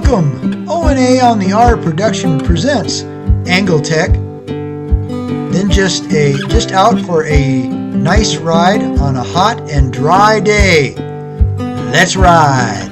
Welcome! O&A on the R production presents Angletech. Then just out for a nice ride on a hot and dry day. Let's ride!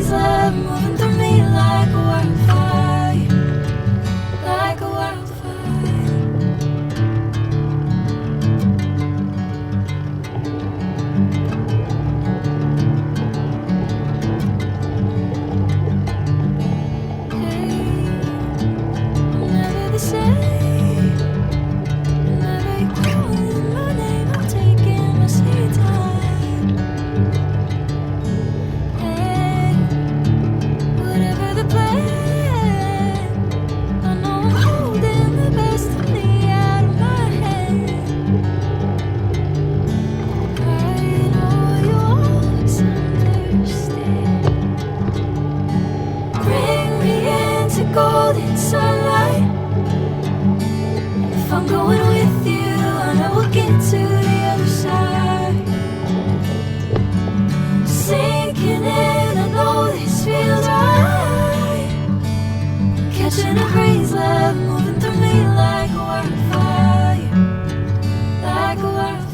breeze love moving through me like a wildfire, like a wildfire. Hey, I'm never the same. Whenever you're calling my name, I'm taking my sweet time. Hey, whatever the plan, I know I'm holding the best of me out of my hand. I know you always understand. Bring me into golden sunlight. If I'm going with you, I know we'll get to the other side. Sinking in, I know this feels right. Catching a breeze, love moving through me like a wildfire, like a wildfire.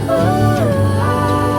Oh,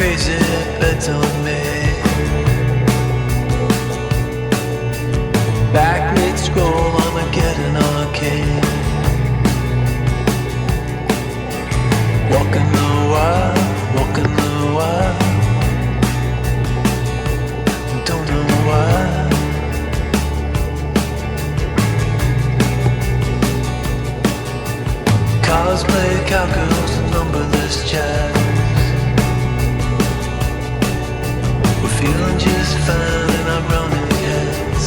crazy bets on me. Back mid scroll, Armageddon arcade. Walking the wild, walking the wild. Don't know why. Cosplay cowgirls and numberless chats. We're feeling just fine in our running heads.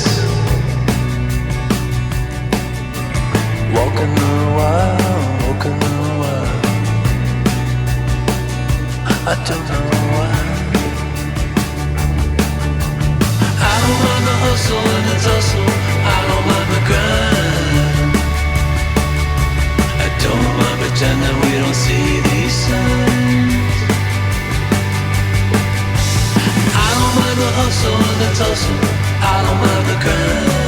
Walking the wild, walking the wild. I don't know why. I don't mind the hustle and the tussle. I don't mind the grind. I don't mind pretending we don't see these signs. I don't mind the hustle and the tussle. I don't mind the grind.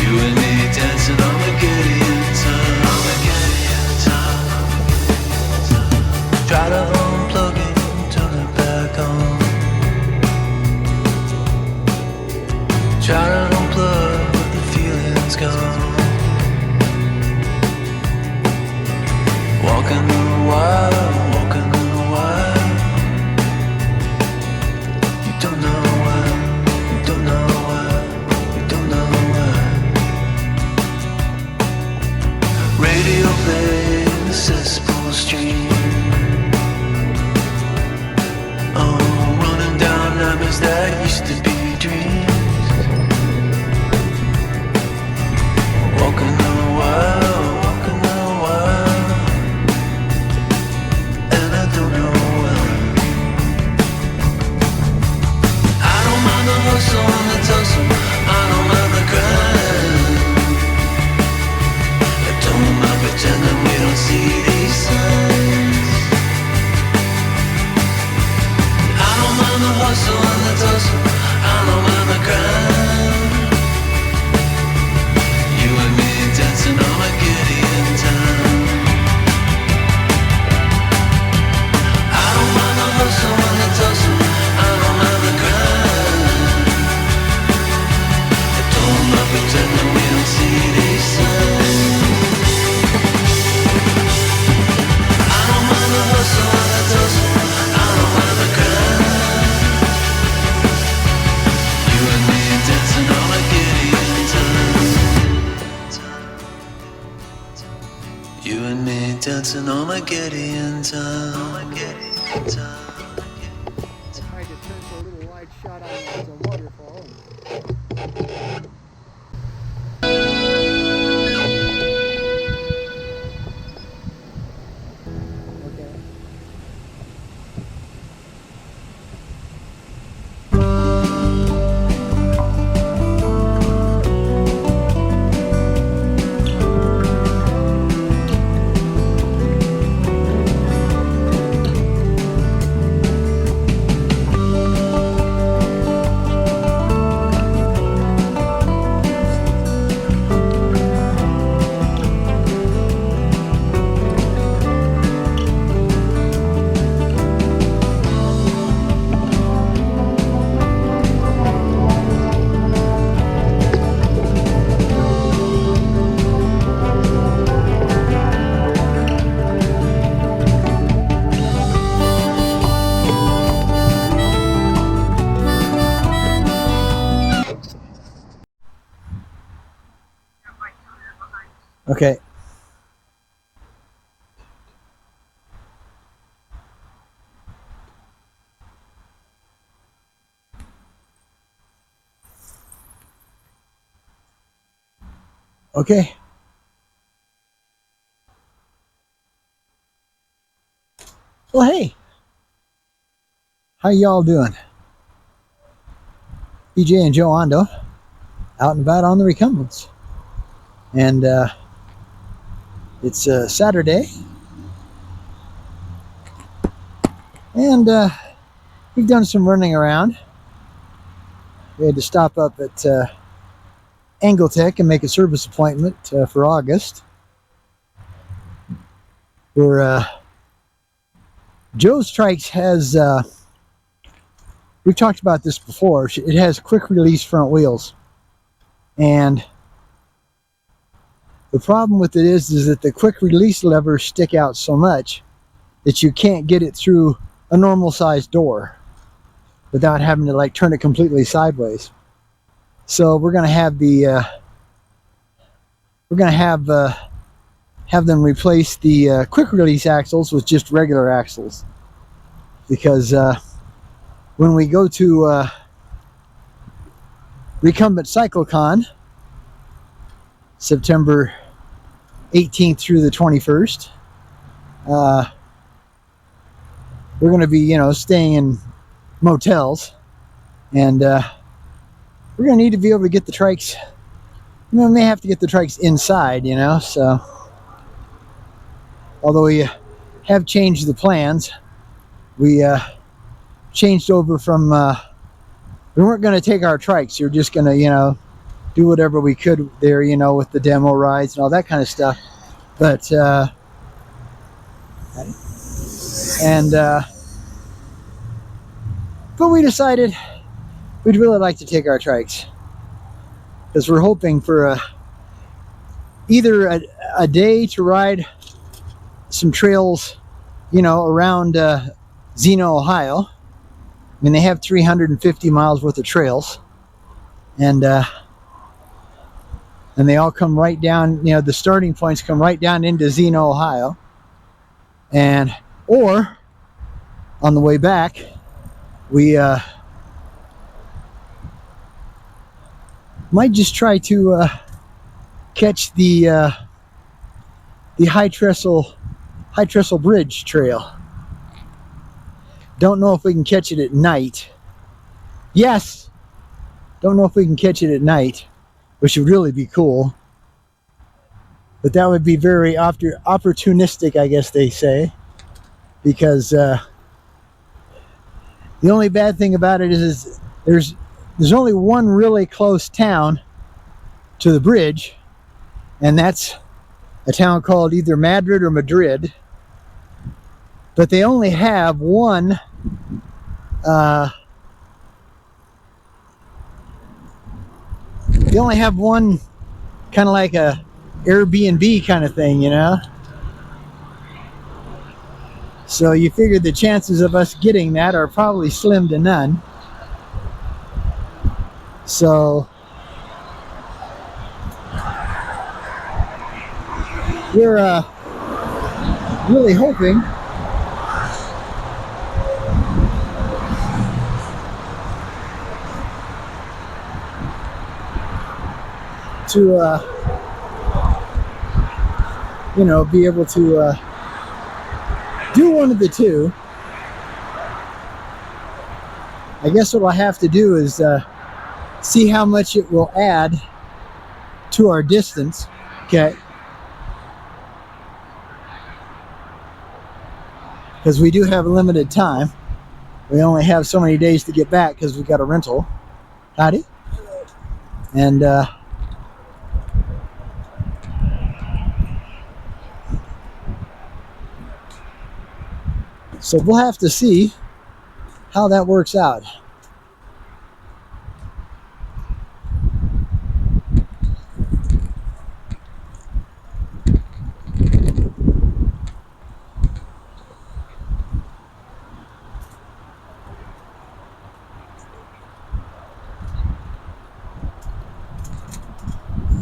You and me dancing on the Gideon time. On the Gideon time. Try to unplug it, turn it back on. Try to unplug, but the feeling's gone. Walking the wild, walking the wild. You don't know why, you don't know why, you don't know why. Radio play in the cesspool stream. Oh, running down nightmares that used to be dreams. Walking the wild, walking the wild. And I don't know why. I don't mind the hustle and the tussle. I don't mind the grind. I don't mind pretending we don't see these signs. I don't mind the hustle and the tussle. I don't mind the grind. You and me dancing on a Gideon time. I don't mind the hustle and the tussle. I don't mind the grind. I don't mind pretending we don't see these signs. I don't mind the hustle and the tussle. I don't mind the grind. You and me dancing on a Gideon time. You and me dancing on a Gideon time. Tried to turn for a little wide shot on the waterfall. Okay. Okay. Okay. Well, hey. How y'all doing? BJ and Joe Ondo out and about on the Recumbents. And it's Saturday. And we've done some running around. We had to stop up at Angletech and make a service appointment for August. We're Joe's Trikes has, we've talked about this before, it has quick release front wheels. And the problem with it is that the quick release levers stick out so much that you can't get it through a normal sized door without having to like turn it completely sideways. So we're going to have the have them replace the quick release axles with just regular axles, because when we go to Recumbent CycleCon September 18th through the 21st, we're going to be, you know, staying in motels, and we're going to need to be able to get the trikes. You know, we may have to get the trikes inside, you know, so although we have changed the plans, we changed over from we weren't going to take our trikes. You're just going to, you know, do whatever we could there, you know, with the demo rides and all that kind of stuff. But but we decided we'd really like to take our trikes, because we're hoping for either a day to ride some trails, you know, around Zeno, Ohio. I mean, they have 350 miles worth of trails, and they all come right down, you know, the starting points come right down into Zeno, Ohio. And or on the way back, we might just try to catch the high trestle bridge trail. Don't know if we can catch it at night. Yes, don't know if we can catch it at night, which would really be cool. But that would be very opportunistic, I guess they say, because the only bad thing about it is there's only one really close town to the bridge, and that's a town called either Madrid or Madrid. But they only have one kind of like a Airbnb kind of thing, you know. So you figure the chances of us getting that are probably slim to none. So we're really hoping to you know, be able to do one of the two. I guess what I'll have to do is see how much it will add to our distance. Okay, because we do have a limited time. We only have so many days to get back because we've got a rental. Howdy. And so we'll have to see how that works out.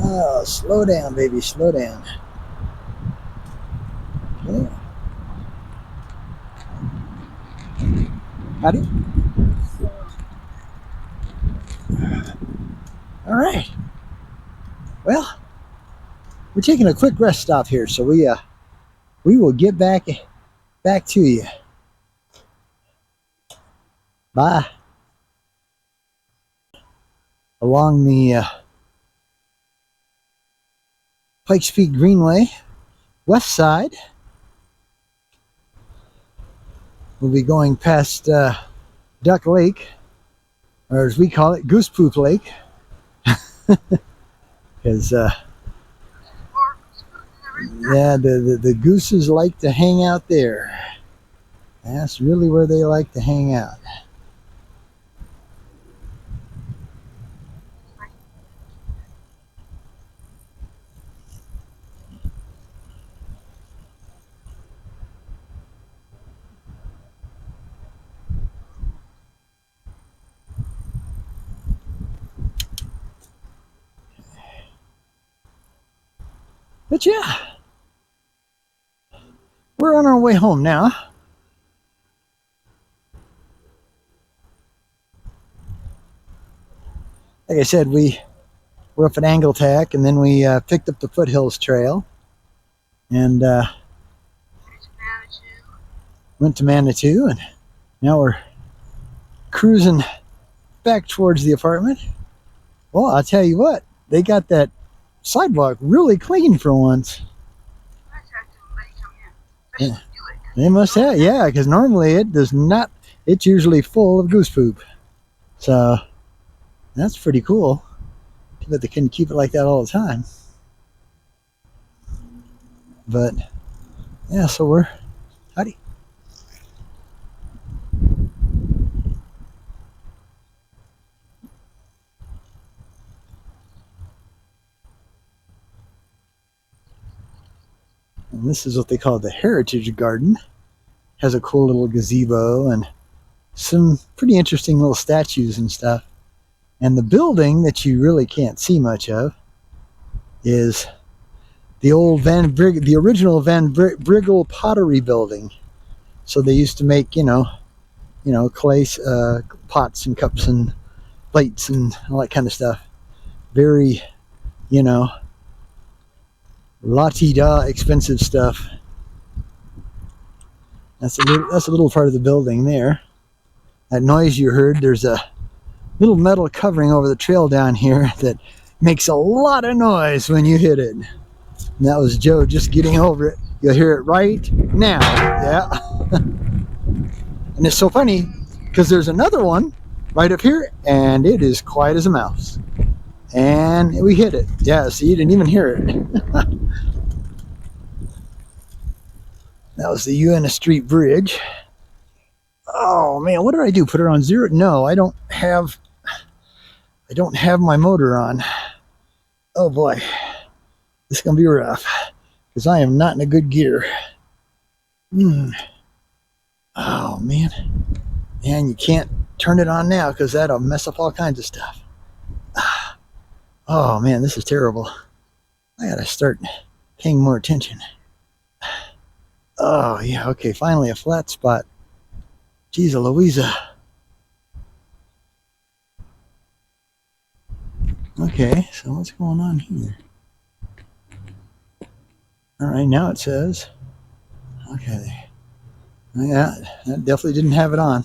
Oh, slow down, baby, slow down. Okay. Howdy. All right. Well, we're taking a quick rest stop here, so we will get back to you. Bye. Along the Pikes Peak Greenway, west side. We'll be going past Duck Lake, or as we call it, Goose Poop Lake, because yeah, the gooses like to hang out there. That's really where they like to hang out. But yeah, we're on our way home now. Like I said, we were up at Angletech, and then we picked up the Foothills Trail, and went to Manitou, and now we're cruising back towards the apartment. Well, I'll tell you what, they got that sidewalk really clean for once. Yeah, they must have, yeah, because normally it does not. It's usually full of goose poop. So that's pretty cool. But they couldn't keep it like that all the time. But yeah, so we're howdy. And this is what they call the Heritage Garden. Has a cool little gazebo and some pretty interesting little statues and stuff. And the building that you really can't see much of is the old the original Van Briggle pottery building. So they used to make, clay pots and cups and plates and all that kind of stuff. Very, la-ti-da expensive stuff. That's a little part of the building there. That noise you heard, there's a little metal covering over the trail down here that makes a lot of noise when you hit it. And that was Joe just getting over it. You'll hear it right now. Yeah. And it's so funny because there's another one right up here, and it is quiet as a mouse. And we hit it. Yeah, so you didn't even hear it. That was the Uena Street Bridge. Oh man, what did I do? Put her on zero? No, I don't have my motor on. Oh boy, this is gonna be rough because I am not in a good gear. Oh man, and you can't turn it on now because that'll mess up all kinds of stuff. Oh man, this is terrible. I gotta start paying more attention. Oh yeah, okay, finally a flat spot. Jeez Louisa. Okay, so what's going on here? Alright, now it says, okay, yeah, that definitely didn't have it on.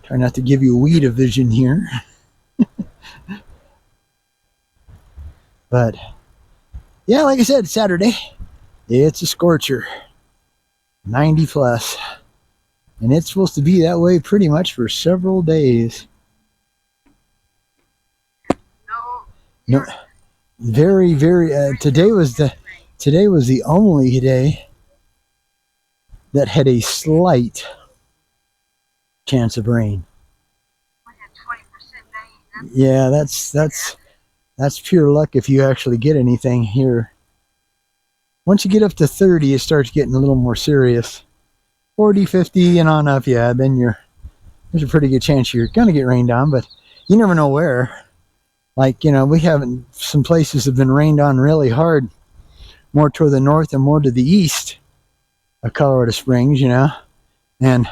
Try not to give you weed vision here. But yeah, like I said, Saturday, it's a scorcher. 90 plus. And it's supposed to be that way pretty much for several days. No, very, very. Today was the only day that had a slight chance of rain. Yeah, that's pure luck if you actually get anything here. Once you get up to 30, it starts getting a little more serious. 40, 50 and on up, yeah, then there's a pretty good chance you're gonna get rained on, but you never know where. Like, we haven't, some places have been rained on really hard, more toward the north and more to the east of Colorado Springs, and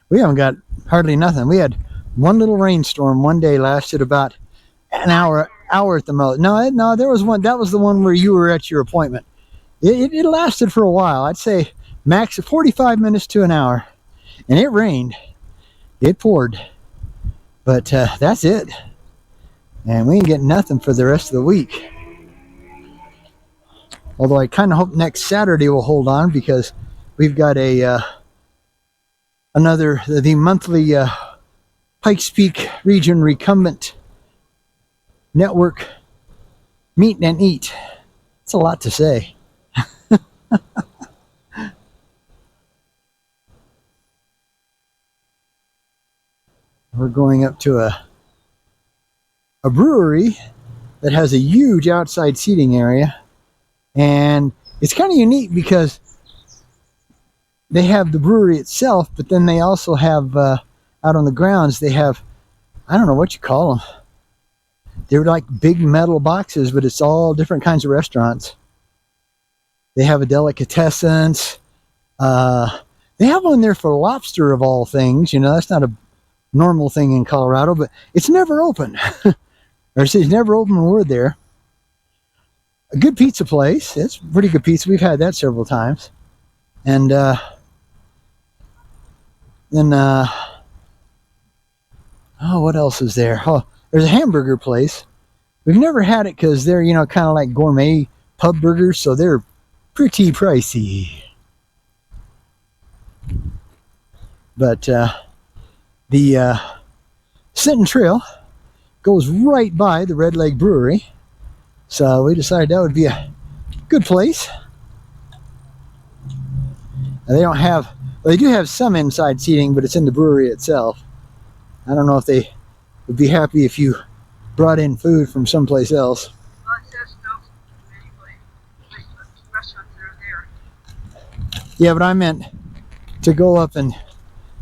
we haven't got hardly nothing. We had one little rainstorm one day, lasted about an hour at the most. No, there was one. That was the one where you were at your appointment. It lasted for a while. I'd say max of 45 minutes to an hour, and it rained. It poured, but that's it. And we ain't getting nothing for the rest of the week. Although I kind of hope next Saturday will hold on because we've got the monthly Pikes Peak Region Recumbent Network Meet and Eat. It's a lot to say. We're going up to a brewery that has a huge outside seating area, and it's kind of unique because they have the brewery itself, but then they also have out on the grounds, they have, I don't know what you call them. They're like big metal boxes, but it's all different kinds of restaurants. They have a delicatessens. They have one there for lobster of all things. You know, that's not a normal thing in Colorado, but it's never open. Or it's never open when we're there. A good pizza place. It's pretty good pizza. We've had that several times. And then, oh, what else is there? Oh, there's a hamburger place. We've never had it because they're, you know, kind of like gourmet pub burgers, so they're pretty pricey. But the Sinton Trail goes right by the Red Leg Brewery, so we decided that would be a good place. And they don't have, well, they do have some inside seating, but it's in the brewery itself. I don't know if they would be happy if you brought in food from someplace else. Well, it says no anyway. The restaurants that are there. Yeah, but I meant to go up and,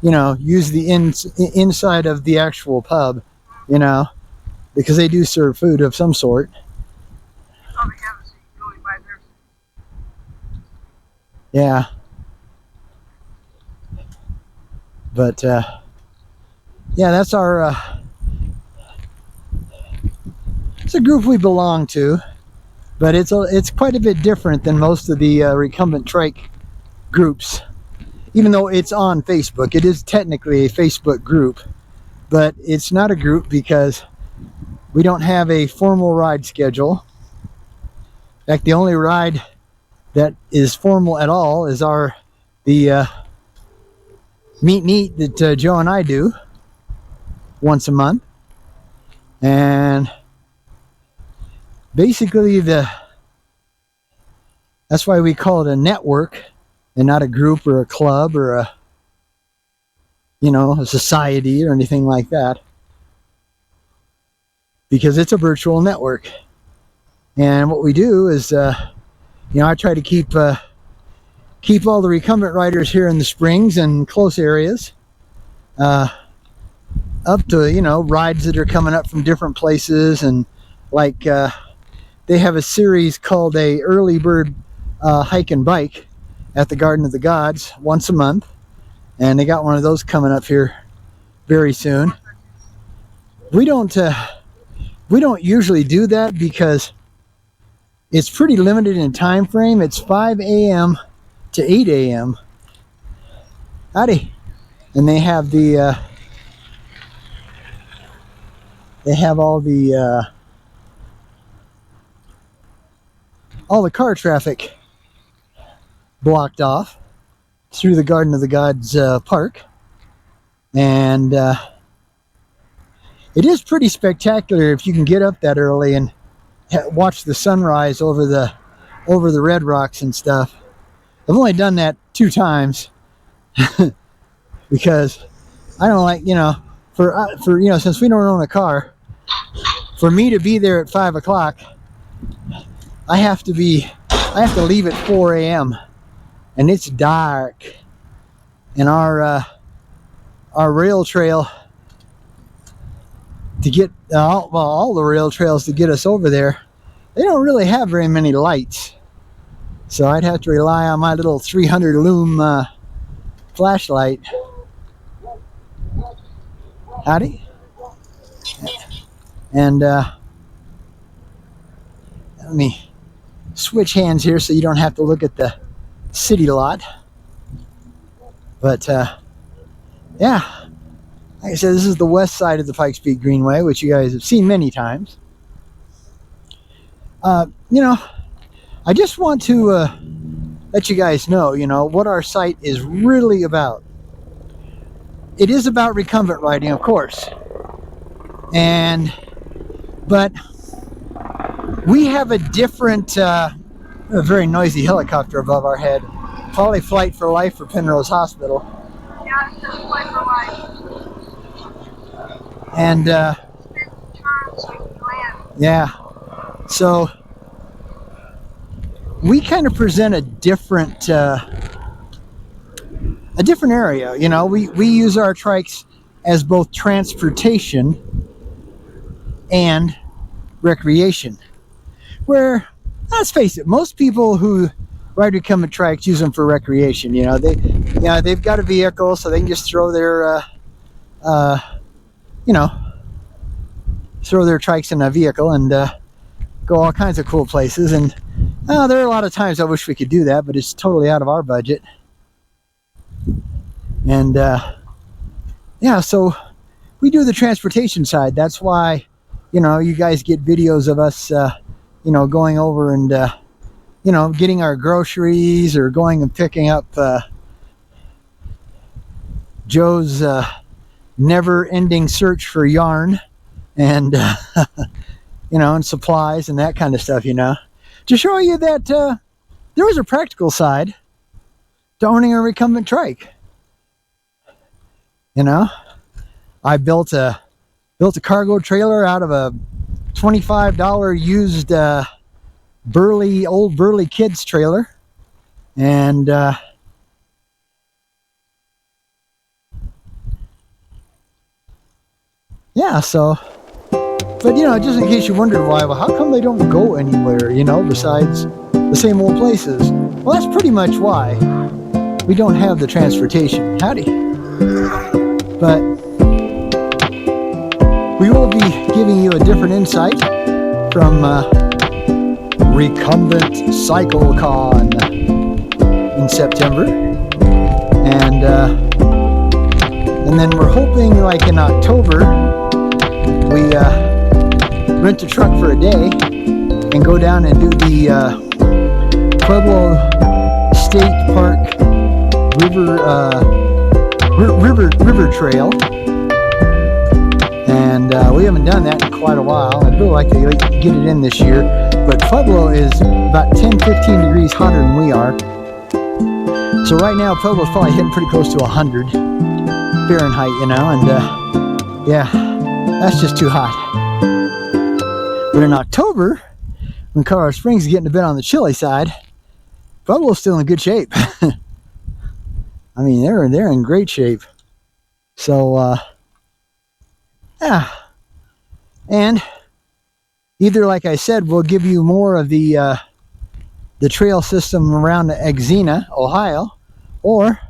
you know, use the inside of the actual pub, you know, because they do serve food of some sort. You probably haven't seen going by there. Yeah. But, yeah, that's our, it's a group we belong to, but it's quite a bit different than most of the recumbent trike groups. Even though it's on Facebook, it is technically a Facebook group, but it's not a group because we don't have a formal ride schedule. In fact, the only ride that is formal at all is the meet and eat that Joe and I do once a month. And basically that's why we call it a network and not a group or a club or a, you know, a society or anything like that, because it's a virtual network. And what we do is, you know, I try to keep all the recumbent riders here in the Springs and close areas up to, you know, rides that are coming up from different places. And like they have a series called a early bird hike and bike at the Garden of the Gods once a month, and they got one of those coming up here very soon. We don't usually do that because it's pretty limited in time frame. It's 5 a.m. to 8 a.m. Howdy. And they have the they have all the car traffic blocked off through the Garden of the Gods park, and it is pretty spectacular if you can get up that early and watch the sunrise over the red rocks and stuff. I've only done that 2 times because I don't like, you know, for you know, since we don't own a car, for me to be there at 5 o'clock, I have to leave at 4 a.m. and it's dark, and our rail trail to get all the rail trails to get us over there, they don't really have very many lights, so I'd have to rely on my little 300 lume flashlight. Howdy. And let me switch hands here so you don't have to look at the city lot. But yeah, like I said, this is the west side of the Pikes Peak Greenway, which you guys have seen many times. You know, I just want to let you guys know, you know, what our site is really about. it is about recumbent riding, of course. But we have a different, a very noisy helicopter above our head. Probably flight for life for Penrose Hospital. Yeah, it's just flight for life. And Spin, turn, so you can land. yeah, so we kind of present a different area. You know, we use our trikes as both transportation and recreation. Where, let's face it, most people who ride recumbent trikes use them for recreation. You know, they've got a vehicle, so they can just throw their throw their trikes in a vehicle and go all kinds of cool places. And there are a lot of times I wish we could do that, but it's totally out of our budget. And yeah, so we do the transportation side. That's why, you know, you guys get videos of us, you know, going over and, you know, getting our groceries or going and picking up Joe's never-ending search for yarn and, you know, and supplies and that kind of stuff, you know, to show you that there was a practical side to owning a recumbent trike. You know, I built a cargo trailer out of a $25 used old Burley kids trailer, and yeah, so, but you know, just in case you wondered why, well, how come they don't go anywhere, you know, besides the same old places? Well, that's pretty much why we don't have the transportation. Howdy. But we will be giving you a different insight from Recumbent Cycle Con in September, and then we're hoping, like in October, we rent a truck for a day and go down and do the Pueblo State Park River Trail. And we haven't done that in quite a while. I'd really like to get it in this year, but Pueblo is about 10-15 degrees hotter than we are. So right now Pueblo's probably hitting pretty close to 100 Fahrenheit, you know, and yeah, that's just too hot. But in October, when Colorado Springs is getting a bit on the chilly side, Pueblo's still in good shape. I mean, they're in great shape. So yeah, and either, like I said, we'll give you more of the trail system around Xena, Ohio, or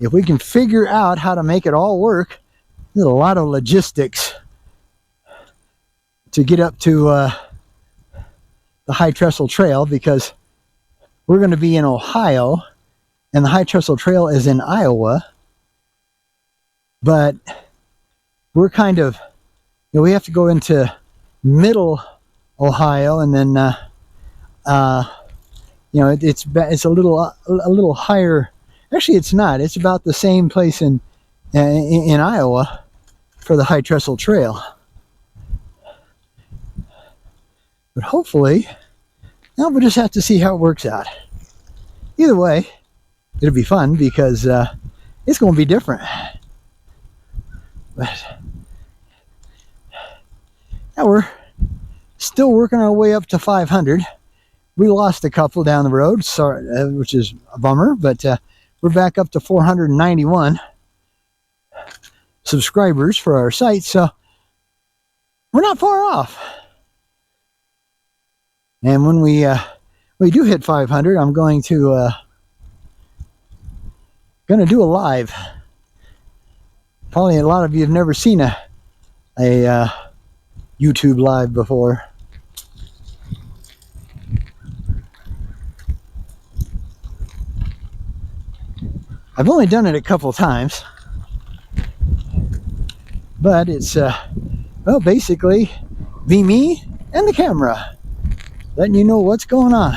if we can figure out how to make it all work, there's a lot of logistics to get up to the High Trestle Trail, because we're going to be in Ohio and the High Trestle Trail is in Iowa, but we're kind of, you know, we have to go into middle Ohio, and then you know, it's a little higher. Actually, it's not. It's about the same place in Iowa for the High Trestle Trail. But hopefully, now we'll just have to see how it works out. Either way, it'll be fun because it's going to be different. But now we're still working our way up to 500. We lost a couple down the road, sorry, which is a bummer, but we're back up to 491 subscribers for our site, so we're not far off. And when we do hit 500, I'm going to do a live. Probably a lot of you have never seen a YouTube live before. I've only done it a couple times, but it's well, basically be me and the camera, letting you know what's going on.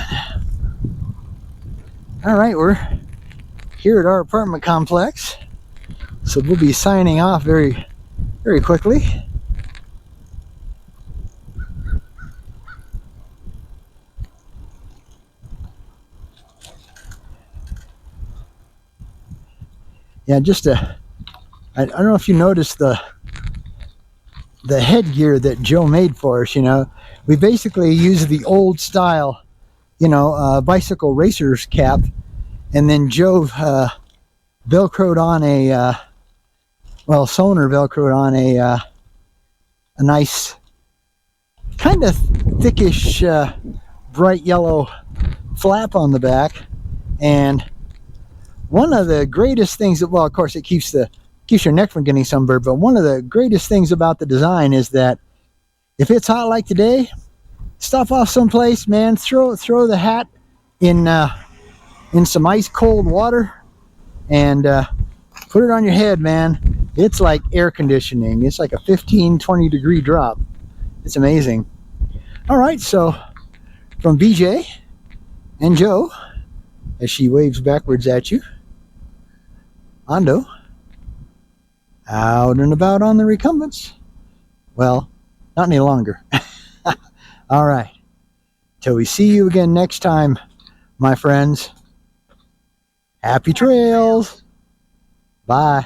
All right, we're here at our apartment complex, So we'll be signing off very, very quickly. Yeah, I don't know if you noticed the headgear that Joe made for us. We basically used the old style, bicycle racer's cap, and then Joe velcroed on Soner velcroed on a nice, kind of thickish, bright yellow flap on the back. And one of the greatest things that, well, of course, it keeps your neck from getting sunburned, but one of the greatest things about the design is that if it's hot like today, stop off someplace, man, throw the hat in some ice cold water and put it on your head, man. It's like air conditioning. It's like a 15-20 degree drop. It's amazing. All right, so from BJ and Joe, as she waves backwards at you, Ando, out and about on the recumbents. Well, not any longer. All right. Till we see you again next time, my friends. Happy trails. Bye.